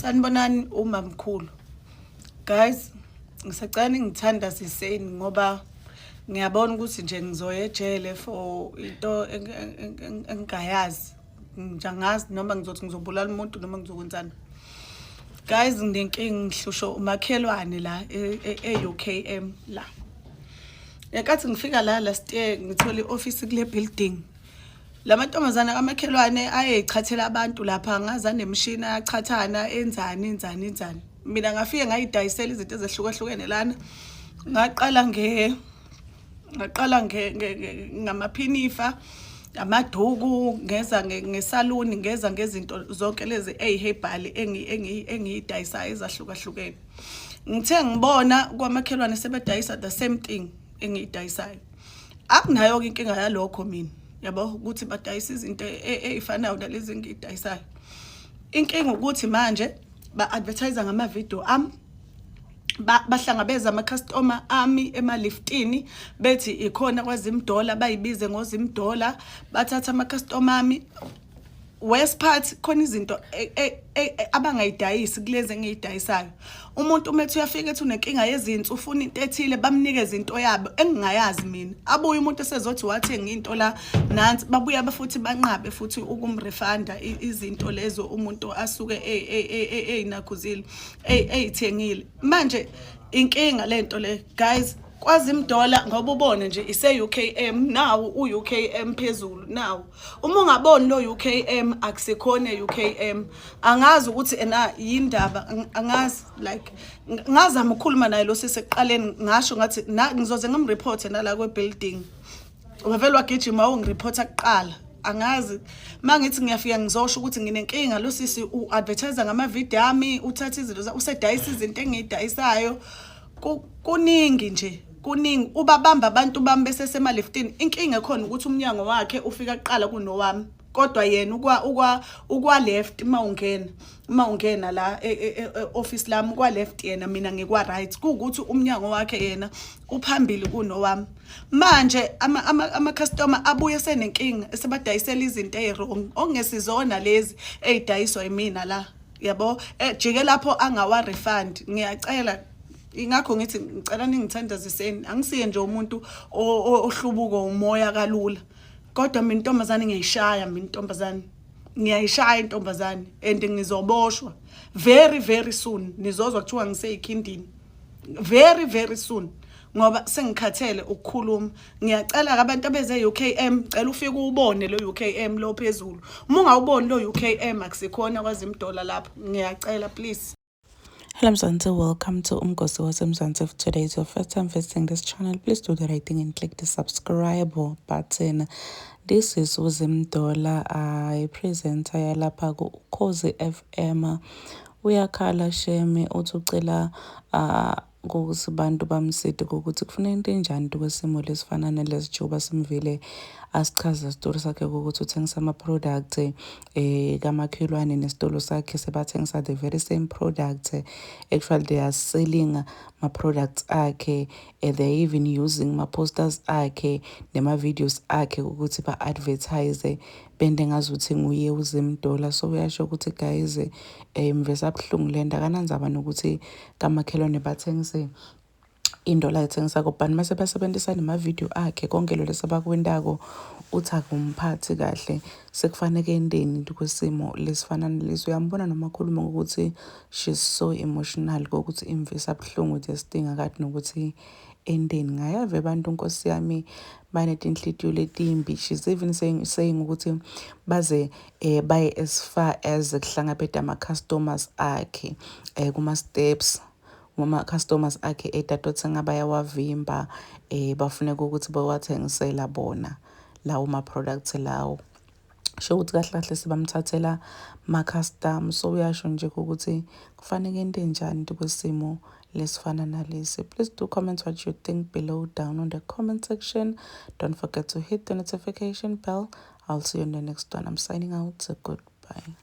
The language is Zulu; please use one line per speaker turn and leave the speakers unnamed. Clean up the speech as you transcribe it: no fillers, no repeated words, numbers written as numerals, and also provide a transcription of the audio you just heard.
Sanibonani umamkhulu. Guys, ngisacela ngithandaziseni ngoba ngiyabona ukuthi nje ngizoya ejele for into engayazi. Ngijangazi noma ngizothi ngizobulala umuntu noma ngizokwenzani. Guys, nginenkinga ngihlusho umakhelwane la e-UKM la. Ngenkathi ngifika la last year ngithola i-office kule building. Lamantombazana kamakhelwane ayeyichathela abantu lapha ngazane emshini ayachathana enzani. Mina ngafike ngayidayisela izinto ezehlukahlukene lana. Ngaqala ngamaphinifa, amaduku, ngeza ngesaluni, ngeza ngezinto zonke lezi eziherbal engiyidayisayo ezahlukahlukene. Ngithe ngibona kwamakhelwane sebedayisa the same thing engiyidayisayo. Akunayo inkinga yalokho mina. Yabo ukuthi badayisa izinto ezifanayo nalezi engiyidayisayo. Inkinga ukuthi manje ba-advertise ngama-video ami. Bahlangabeza ama-customer ami emaliftini bethi ikhona kwaZimdola bayibize ngoZimdola bathatha ama-customer ami. West part khona izinto abangayidayisi kulezi engiyidayisayo. Umuntu umethi uyafika ethi unenkinga yezinto ufuna into ethile bamnikeze into yabo engingayazi mina. Abuye umuntu esezothi wathenga into la nansi babuya bafuthi banqabe futhi ukumrefunda izinto lezo umuntu asuke eyinakhuzile eyithengile. Manje inkinga lento le guys kwaZimdola ngoba ubone nje ise-UKM nawo u-UKM phezulu nawo. Uma ungaboni lo UKM akusekhona e-UKM angazi ukuthi ena yindaba angazi like ngazama ukukhuluma naye lo sisekuqaleni ngasho ngathi ngizoze ngimreport nala kwe-building. Wavele wagijima ungireport akuqala. Angazi mangithi ngiyafika ngizosho ukuthi nginenkinga lo sisi u-advertise ngama-video ami uthatha izinto usedayisa izinto engiyidayisayo kuningi nje. Kuningi ubabamba abantu bami bese semaliftini. Inkinga ekhona ukuthi umnyango wakhe ufika kuqala kunowami kodwa yena ukwa left mawungena la office lami kwa left yena mina ngikwa right kuukuthi umnyango wakhe yena uphambili kunowami. Manje ama customer abuye senenkinga esebadayisela izinto ezwrong ongesizona lezi ezidayiswa yimina la yabo jike lapho angawa refund. Ngiyacela ingakho ngithi ngicela ningithandaziseni angisiye nje umuntu ohlubuko umoya kalula kodwa mina intombazane ngiyayishaya intombazane and ngizoboshwa very soon. Nizozwa kuthiwa ngiseyikhindini very soon ngoba sengikhathele ukukhuluma. Ngiyacela ke abantu abeze UKM cela ufike ubone lo UKM lo phezulu. Uma ungawuboni lo UKM akusekhona kwaZimdola lapho. Ngiyacela please.
Hello Mzansi, welcome to Umgosi waseMzansi. If today is your first time visiting this channel, please do the right thing and click the subscribe button. This is uZimdola, I presenter yalapha ku Ukhozi FM. Uyakhala sheme utucela ukuthi bantu bamsidi ukuthi kufuna into enjani kwesimo lesifana nalesijuba simvile asichaza isitolo sakhe ukuthi uthengisa ama-product kamakhelwane nesitolo sakhe sebathengisa the very same product. Actually they are selling ma-products akhe they're even using ma-posters akhe nema-videos akhe ukuthi ba-advertise bende ngazuthi nguye uZimdola. So uyasho ukuthi guys mvesa abuhlungu lenda kananzaba nokuthi kamakhelwane bathengise indola ethengisa kubani mase basebenzisa nema-video akhe konke lo lesabakwendako uthi akumphathi kahle sekufanele endeni kwesimo lesifana nalesi. Uyambona noma khuluma ngokuthi she's so emotional ukuthi imvisa abuhlungu ukuthi esidinga kade nokuthi endeni ngayave abantu Nkosi yami banetinhlitiyo letimbi. She's even saying ukuthi baze baye as far as kuhlangabeda ama-customers akhe kuma-steps customers akhe etatothenga bayawavimba bafuneka ukuthi bawathengisela bona lawo ma-products lawo. Sho ukuthi kahle kahle sibamthathela ma-custom. So uyasho nje ukuthi kufanele into enjani kwesimo lesifana nalesi. Please do comment what you think below down on the comment section. Don't forget to hit the notification bell. I'll see you in the next one. I'm signing out. Goodbye.